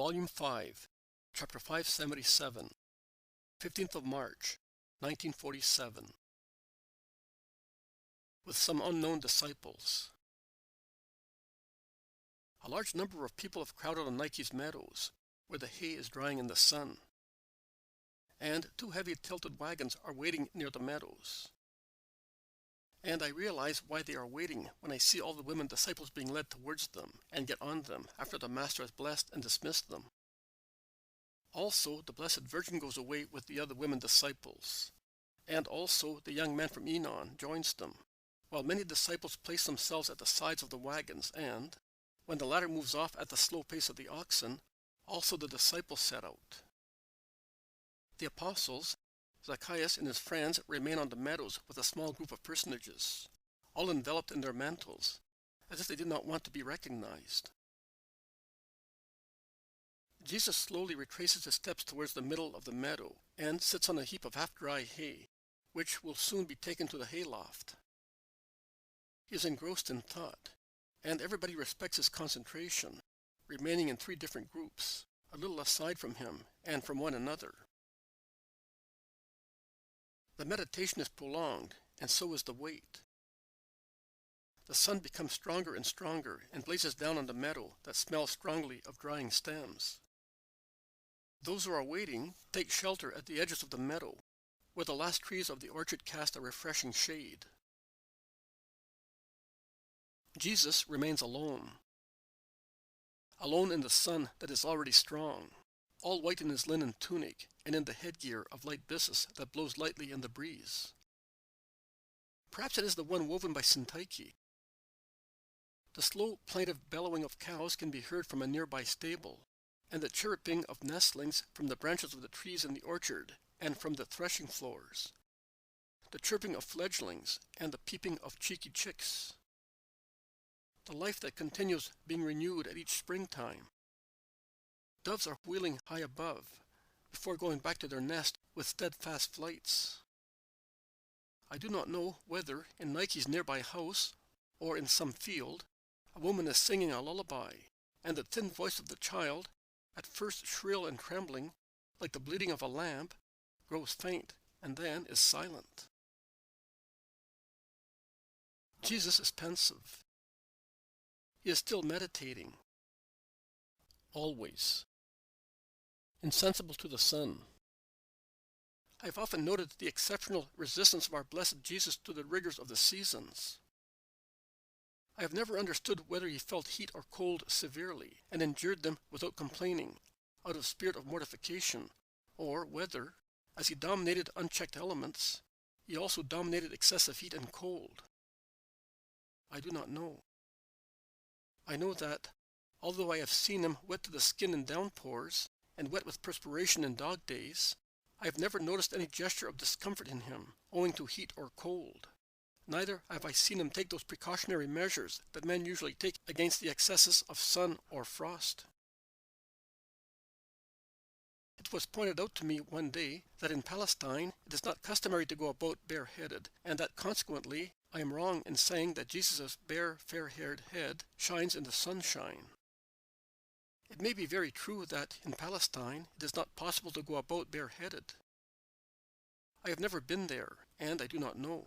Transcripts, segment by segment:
Volume 5, Chapter 577, 15th of March, 1947. With some unknown disciples. A large number of people have crowded on Nike's meadows, where the hay is drying in the sun, and two heavy tilted wagons are waiting near the meadows. And I realize why they are waiting when I see all the women disciples being led towards them and get on them after the Master has blessed and dismissed them. Also, the Blessed Virgin goes away with the other women disciples, and also the young man from Enon joins them, while many disciples place themselves at the sides of the wagons and, when the latter moves off at the slow pace of the oxen, also the disciples set out. The apostles, Zacchaeus and his friends, remain on the meadows with a small group of personages, all enveloped in their mantles, as if they did not want to be recognized. Jesus slowly retraces his steps towards the middle of the meadow and sits on a heap of half-dry hay, which will soon be taken to the hayloft. He is engrossed in thought, and everybody respects his concentration, remaining in three different groups, a little aside from him and from one another. The meditation is prolonged, and so is the wait. The sun becomes stronger and stronger and blazes down on the meadow that smells strongly of drying stems. Those who are waiting take shelter at the edges of the meadow, where the last trees of the orchard cast a refreshing shade. Jesus remains alone. Alone in the sun that is already strong, all white in his linen tunic and in the headgear of light byssus that blows lightly in the breeze. Perhaps it is the one woven by Syntyche. The slow, plaintive bellowing of cows can be heard from a nearby stable, and the chirruping of nestlings from the branches of the trees in the orchard and from the threshing floors, the chirping of fledglings and the peeping of cheeky chicks. The life that continues being renewed at each springtime. Doves are wheeling high above, before going back to their nest with steadfast flights. I do not know whether, in Nike's nearby house, or in some field, a woman is singing a lullaby, and the thin voice of the child, at first shrill and trembling, like the bleating of a lamb, grows faint and then is silent. Jesus is pensive. He is still meditating. Always. Insensible to the sun. I have often noted the exceptional resistance of our blessed Jesus to the rigors of the seasons. I have never understood whether he felt heat or cold severely, and endured them without complaining, out of spirit of mortification, or whether, as he dominated unchecked elements, he also dominated excessive heat and cold. I do not know. I know that, although I have seen him wet to the skin in downpours, and wet with perspiration in dog days, I have never noticed any gesture of discomfort in him, owing to heat or cold. Neither have I seen him take those precautionary measures that men usually take against the excesses of sun or frost. It was pointed out to me one day that in Palestine it is not customary to go about bareheaded, and that consequently I am wrong in saying that Jesus' bare, fair-haired head shines in the sunshine. It may be very true that in Palestine it is not possible to go about bareheaded. I have never been there, and I do not know.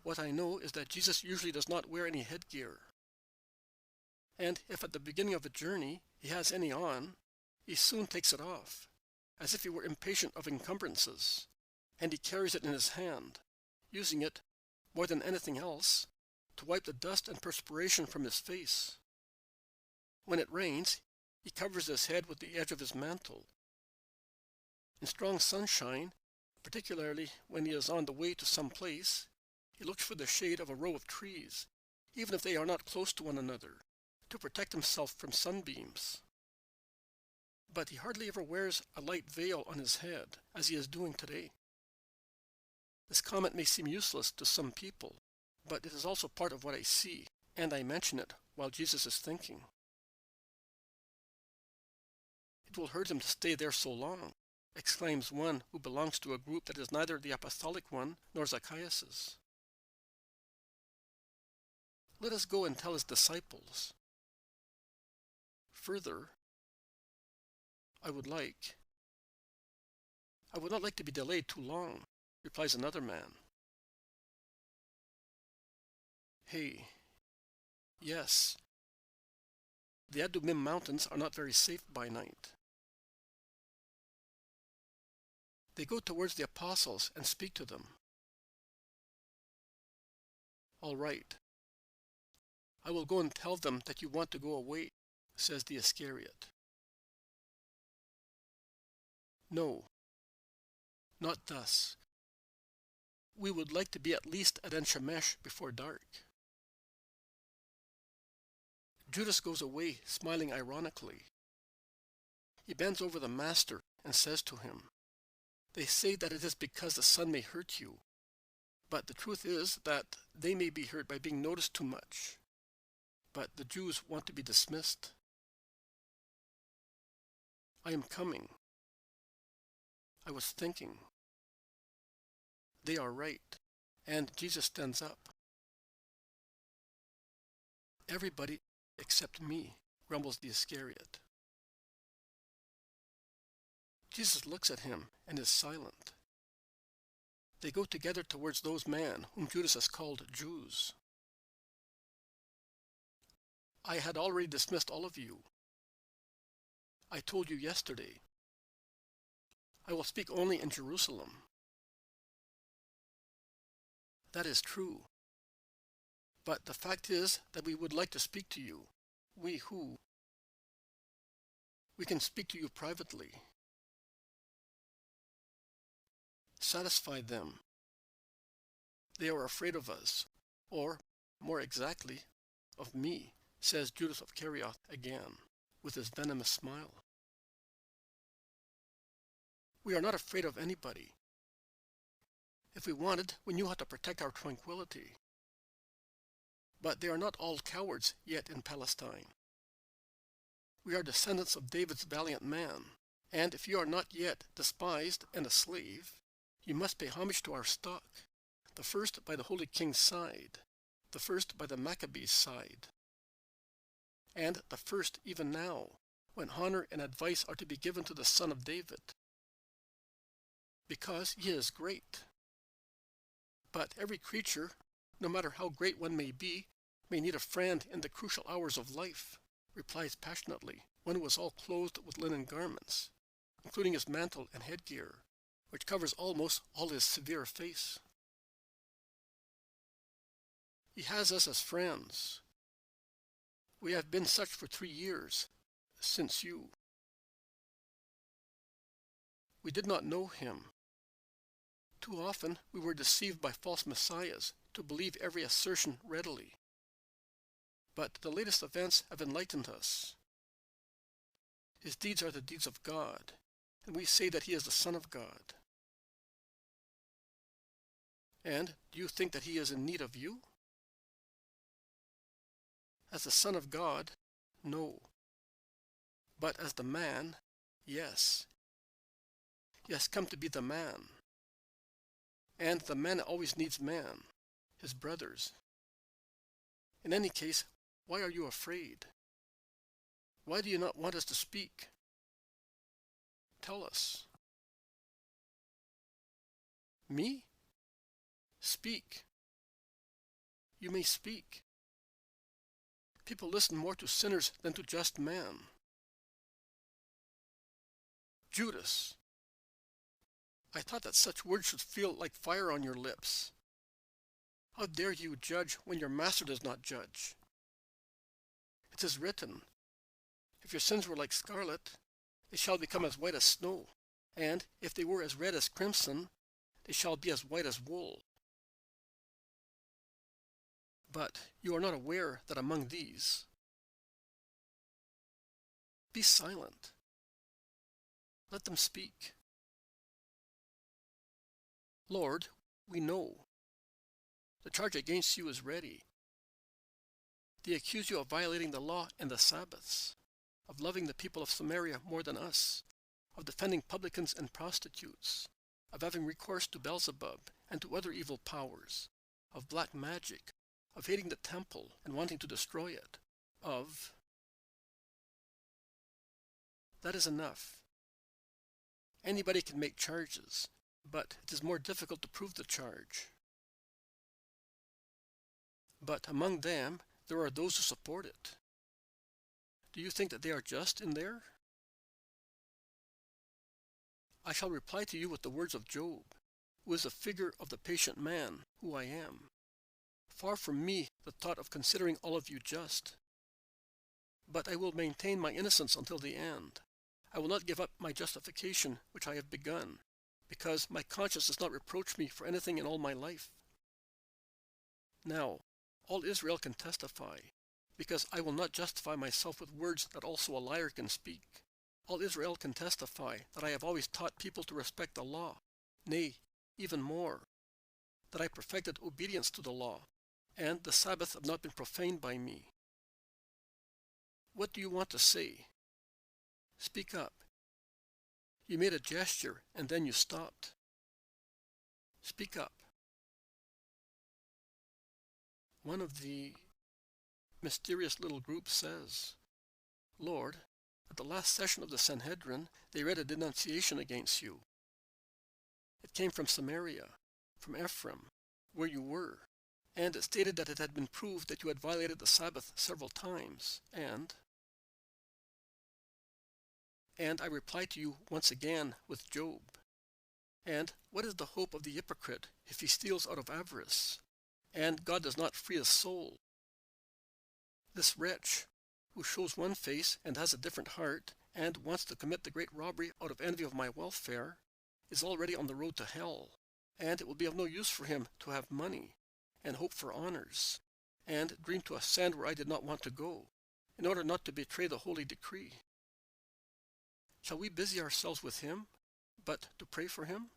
What I know is that Jesus usually does not wear any headgear. And if at the beginning of a journey he has any on, he soon takes it off, as if he were impatient of encumbrances, and he carries it in his hand, using it, more than anything else, to wipe the dust and perspiration from his face. When it rains, he covers his head with the edge of his mantle. In strong sunshine, particularly when he is on the way to some place, he looks for the shade of a row of trees, even if they are not close to one another, to protect himself from sunbeams. But he hardly ever wears a light veil on his head, as he is doing today. This comment may seem useless to some people, but it is also part of what I see, and I mention it while Jesus is thinking. It will hurt him to stay there so long, exclaims one who belongs to a group that is neither the apostolic one nor Zacchaeus's. Let us go and tell his disciples. Further, I would like. I would not like to be delayed too long, replies another man. Hey, yes. The Adumim Mountains are not very safe by night. They go towards the apostles and speak to them. All right. I will go and tell them that you want to go away, says the Iscariot. No, not thus. We would like to be at least at En-Shemesh before dark. Judas goes away, smiling ironically. He bends over the master and says to him, "They say that it is because the sun may hurt you, but the truth is that they may be hurt by being noticed too much. But the Jews want to be dismissed. I am coming. I was thinking. They are right." And Jesus stands up. "Everybody except me," grumbles the Iscariot. Jesus looks at him and is silent. They go together towards those men whom Judas has called Jews. "I had already dismissed all of you. I told you yesterday. I will speak only in Jerusalem." "That is true. But the fact is that we would like to speak to you. We who? We can speak to you privately." Satisfy them. They are afraid of us, or, more exactly, of me, says Judas of Kerioth again, with his venomous smile. "We are not afraid of anybody. If we wanted, we knew how to protect our tranquility. But they are not all cowards yet in Palestine. We are descendants of David's valiant man, and if you are not yet despised and a slave, you must pay homage to our stock, the first by the Holy King's side, the first by the Maccabees' side, and the first even now, when honor and advice are to be given to the son of David, because he is great. But every creature, no matter how great one may be, may need a friend in the crucial hours of life," replies passionately one who was all clothed with linen garments, including his mantle and headgear, which covers almost all his severe face. "He has us as friends. We have been such for 3 years, since you. We did not know him. Too often we were deceived by false messiahs to believe every assertion readily. But the latest events have enlightened us. His deeds are the deeds of God, and we say that he is the Son of God. And do you think that he is in need of you? As the Son of God, no. But as the man, yes. He has come to be the man. And the man always needs man, his brothers. In any case, why are you afraid? Why do you not want us to speak? Tell us." "Me? Speak. You may speak. People listen more to sinners than to just men." "Judas, I thought that such words should feel like fire on your lips. How dare you judge when your master does not judge? It is written, 'If your sins were like scarlet, they shall become as white as snow, and if they were as red as crimson, they shall be as white as wool.' But you are not aware that among these—" "Be silent. Let them speak." "Lord, we know. The charge against you is ready. They accuse you of violating the law and the Sabbaths, of loving the people of Samaria more than us, of defending publicans and prostitutes, of having recourse to Beelzebub and to other evil powers, of black magic, of hating the temple and wanting to destroy it, of—" "That is enough. Anybody can make charges, but it is more difficult to prove the charge. But among them, there are those who support it. Do you think that they are just in there? I shall reply to you with the words of Job, who is a figure of the patient man, who I am. Far from me the thought of considering all of you just. But I will maintain my innocence until the end. I will not give up my justification which I have begun, because my conscience does not reproach me for anything in all my life. Now, all Israel can testify, because I will not justify myself with words that also a liar can speak. All Israel can testify that I have always taught people to respect the law, nay, even more, that I perfected obedience to the law, and the Sabbath have not been profaned by me. What do you want to say? Speak up. You made a gesture, and then you stopped. Speak up. One of the mysterious little groups says, Lord, at the last session of the Sanhedrin, they read a denunciation against you. It came from Samaria, from Ephraim, where you were, and it stated that it had been proved that you had violated the Sabbath several times, and I reply to you once again with Job. And what is the hope of the hypocrite if he steals out of avarice, and God does not free his soul? This wretch, who shows one face and has a different heart, and wants to commit the great robbery out of envy of my welfare, is already on the road to hell, and it will be of no use for him to have money, and hope for honors, and dream to ascend where I did not want to go, in order not to betray the holy decree. Shall we busy ourselves with him, but to pray for him?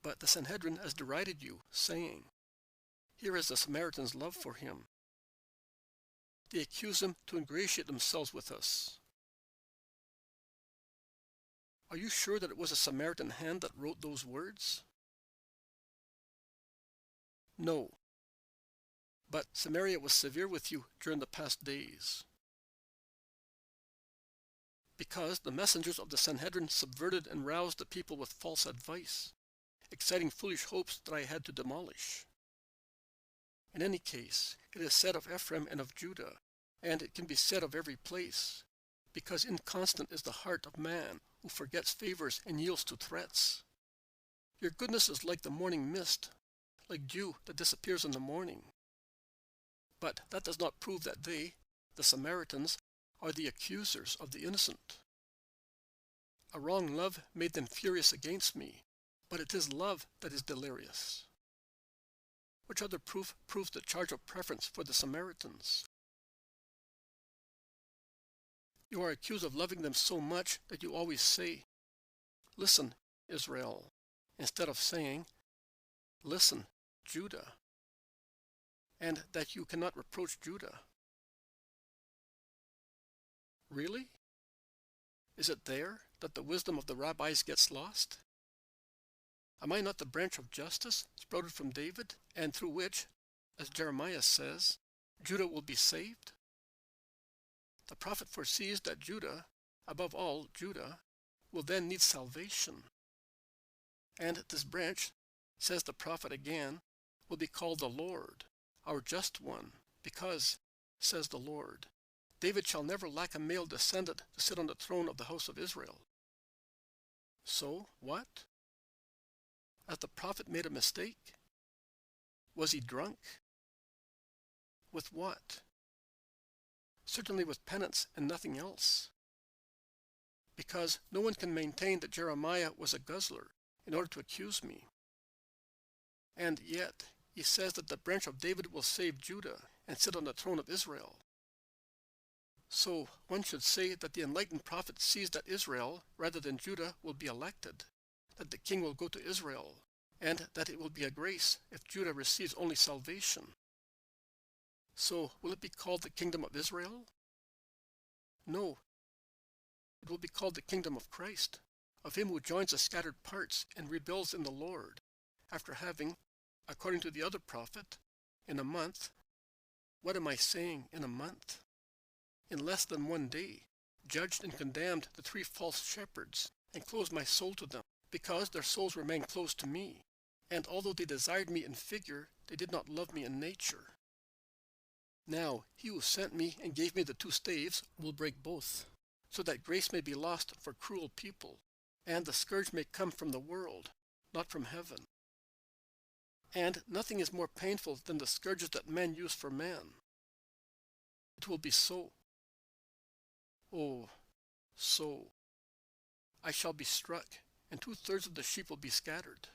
But the Sanhedrin has derided you, saying, Here is the Samaritan's love for him. They accuse him to ingratiate themselves with us. Are you sure that it was a Samaritan hand that wrote those words? No. But Samaria was severe with you during the past days, because the messengers of the Sanhedrin subverted and roused the people with false advice, exciting foolish hopes that I had to demolish. In any case, it is said of Ephraim and of Judah, and it can be said of every place, because inconstant is the heart of man, who forgets favors and yields to threats. Your goodness is like the morning mist, like dew that disappears in the morning. But that does not prove that they, the Samaritans, are the accusers of the innocent. A wrong love made them furious against me, but it is love that is delirious. Which other proof proves the charge of preference for the Samaritans? You are accused of loving them so much that you always say, Listen, Israel, instead of saying, Listen, Judah, and that you cannot reproach Judah. Really? Is it there that the wisdom of the rabbis gets lost? Am I not the branch of justice sprouted from David, and through which, as Jeremiah says, Judah will be saved? The prophet foresees that Judah, above all Judah, will then need salvation. And this branch, says the prophet again, will be called the Lord, our just one, because, says the Lord, David shall never lack a male descendant to sit on the throne of the house of Israel. So, what? Has the prophet made a mistake? Was he drunk? With what? Certainly with penance and nothing else. Because no one can maintain that Jeremiah was a guzzler in order to accuse me. And yet, he says that the branch of David will save Judah and sit on the throne of Israel. So one should say that the enlightened prophet sees that Israel, rather than Judah, will be elected, that the king will go to Israel, and that it will be a grace if Judah receives only salvation. So will it be called the kingdom of Israel? No. It will be called the kingdom of Christ, of him who joins the scattered parts and rebuilds in the Lord, after having, according to the other prophet, in a month. What am I saying, in a month? In less than 1 day, judged and condemned the 3 false shepherds, and closed my soul to them, because their souls remained closed to me. And although they desired me in figure, they did not love me in nature. Now he who sent me and gave me the 2 staves will break both, so that grace may be lost for cruel people, and the scourge may come from the world, not from heaven. And nothing is more painful than the scourges that men use for men. It will be so. Oh, so. I shall be struck, and 2/3 of the sheep will be scattered.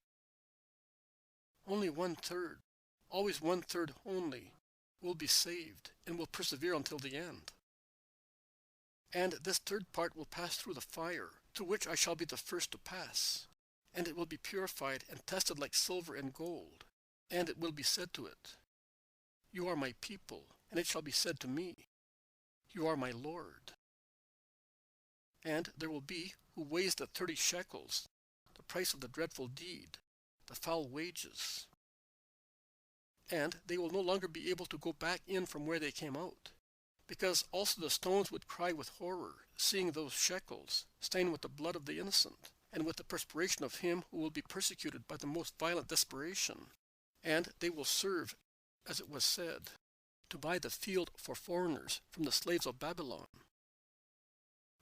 Only 1/3, always 1/3 only, will be saved and will persevere until the end. And this 3rd part will pass through the fire, through which I shall be the first to pass. And it will be purified and tested like silver and gold. And it will be said to it, "You are my people," and it shall be said to me, "You are my Lord." And there will be who weighs the 30 shekels, the price of the dreadful deed, the foul wages. And they will no longer be able to go back in from where they came out, because also the stones would cry with horror, seeing those shekels, stained with the blood of the innocent, and with the perspiration of him who will be persecuted by the most violent desperation. And they will serve, as it was said, to buy the field for foreigners from the slaves of Babylon.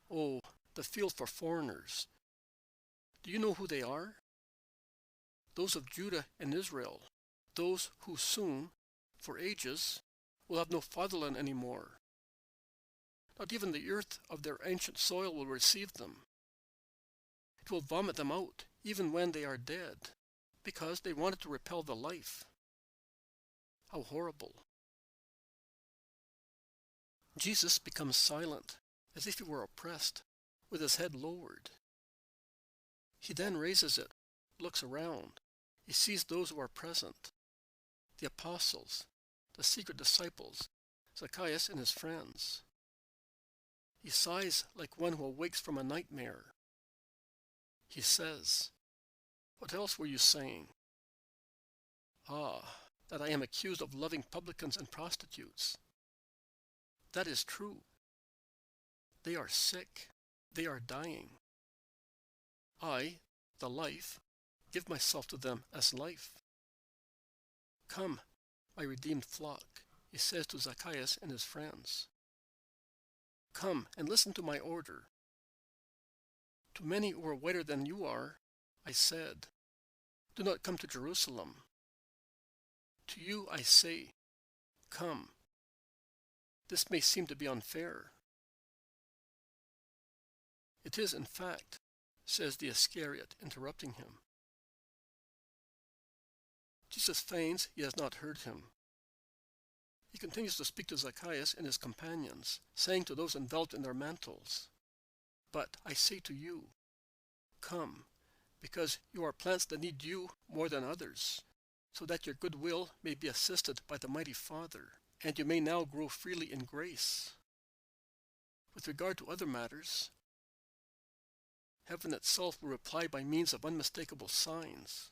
Oh, the field for foreigners. Do you know who they are? Those of Judah and Israel, those who soon, for ages, will have no fatherland anymore. Not even the earth of their ancient soil will receive them. It will vomit them out, even when they are dead, because they wanted to repel the life. How horrible. Jesus becomes silent, as if he were oppressed, with his head lowered. He then raises it, looks around. He sees those who are present, the apostles, the secret disciples, Zacchaeus and his friends. He sighs like one who awakes from a nightmare. He says, "What else were you saying?" "Ah, that I am accused of loving publicans and prostitutes." That is true. They are sick. They are dying. I, the life, give myself to them as life. "Come, my redeemed flock," he says to Zacchaeus and his friends. "Come and listen to my order. To many who are whiter than you are, I said, 'Do not come to Jerusalem.' To you I say, 'Come.' This may seem to be unfair." "It is, in fact," says the Iscariot, interrupting him. Jesus feigns he has not heard him. He continues to speak to Zacchaeus and his companions, saying to those enveloped in their mantles, "But I say to you, come, because you are plants that need dew more than others, so that your good will may be assisted by the mighty Father, and you may now grow freely in grace. With regard to other matters, heaven itself will reply by means of unmistakable signs.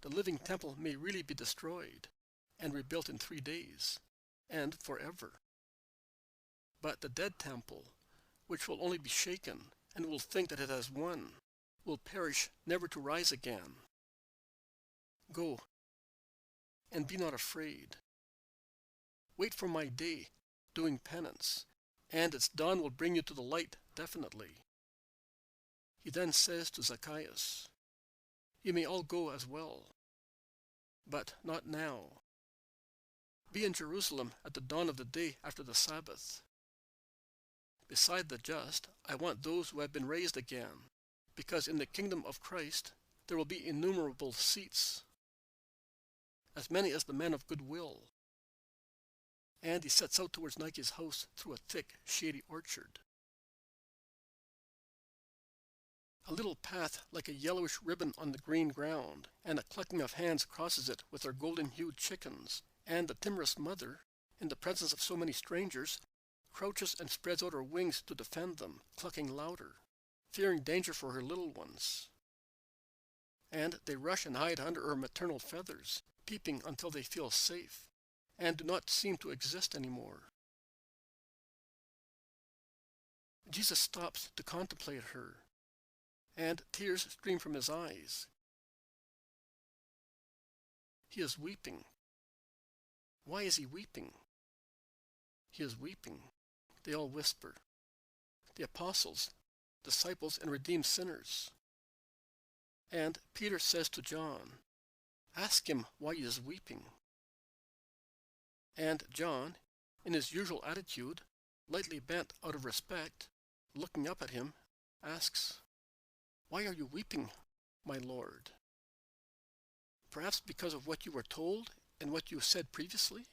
The living temple may really be destroyed and rebuilt in 3 days, and forever. But the dead temple, which will only be shaken and will think that it has won, will perish never to rise again. Go, and be not afraid. Wait for my day, doing penance, and its dawn will bring you to the light definitely." He then says to Zacchaeus, "You may all go as well, but not now. Be in Jerusalem at the dawn of the day after the Sabbath. Beside the just, I want those who have been raised again, because in the kingdom of Christ there will be innumerable seats, as many as the men of good will." And he sets out towards Nike's house through a thick, shady orchard. A little path like a yellowish ribbon on the green ground, and a clucking of hands crosses it with their golden-hued chickens, and the timorous mother, in the presence of so many strangers, crouches and spreads out her wings to defend them, clucking louder, fearing danger for her little ones. And they rush and hide under her maternal feathers, peeping until they feel safe, and do not seem to exist anymore. Jesus stops to contemplate her, and tears stream from his eyes. He is weeping. Why is he weeping? He is weeping. They all whisper. The apostles, disciples, and redeemed sinners. And Peter says to John, "Ask him why he is weeping." And John, in his usual attitude, lightly bent out of respect, looking up at him, asks, "Why are you weeping, my Lord? Perhaps because of what you were told and what you said previously?"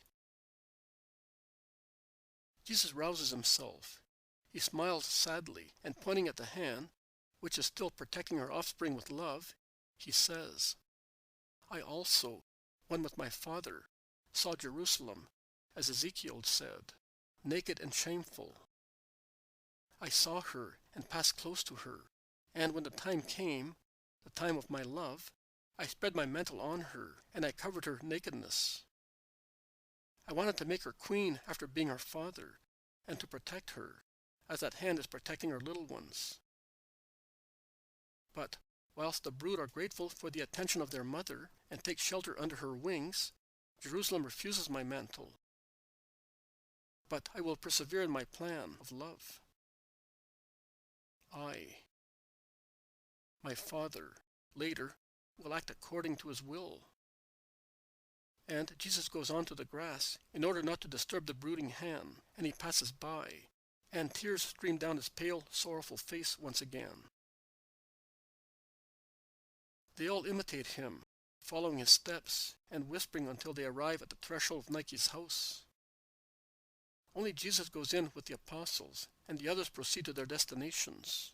Jesus rouses himself. He smiles sadly, and pointing at the hand, which is still protecting her offspring with love, he says, "I also, one with my Father, saw Jerusalem, as Ezekiel said, naked and shameful. I saw her and passed close to her, and when the time came, the time of my love, I spread my mantle on her, and I covered her nakedness. I wanted to make her queen after being her father, and to protect her, as that hand is protecting her little ones. But whilst the brood are grateful for the attention of their mother and take shelter under her wings, Jerusalem refuses my mantle. But I will persevere in my plan of love. I, my Father, later, will act according to his will." And Jesus goes on to the grass in order not to disturb the brooding hen, and he passes by, and tears stream down his pale, sorrowful face once again. They all imitate him, following his steps and whispering until they arrive at the threshold of Nike's house. Only Jesus goes in with the apostles, and the others proceed to their destinations.